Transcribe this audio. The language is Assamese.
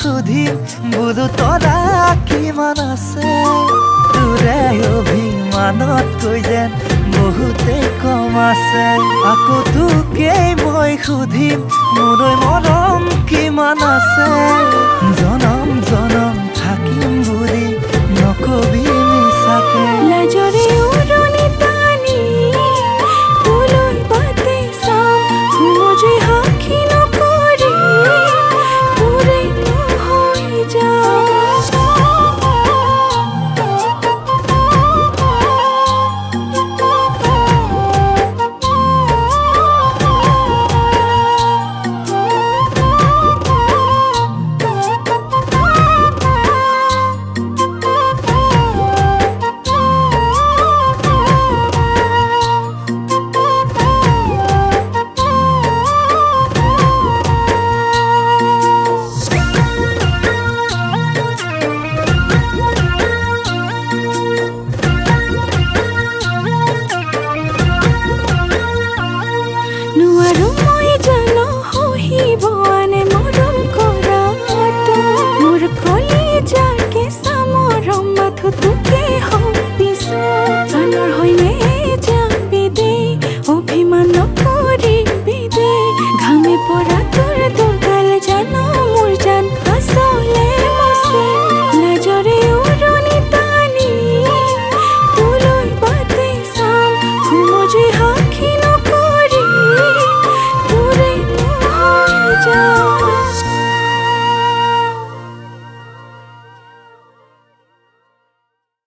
সুধিম বোলো তৰা কিমান আছে তোৰে অভিমানতকৈ যেন বহুতেই কম আছে আকৌ তোকেই মই সুধিম মোলৈ মৰম কিমান আছে জনম জনম থাকিম বুলি নকবি মিছাকে লাজৰে উৰণি টানি তোলৈ বাটে চাম খুমজি সাক্ষী নকৰি তোৰে নহৈ যাম নোৱাৰো মই জানো সহিব আনে মৰম কৰাটো মোৰ কলিজাৰ কেঁচা মৰম মাথো তোকে সঁপিছো আনৰ হয়নে যাবি দে অভিমান নকৰিবি দে ঘামে পৰা তোৰ দুগাল জানো মোৰ জান আচলে মচিন লাজৰে উৰণি টানি তোলৈ বাটে চাম খুমজি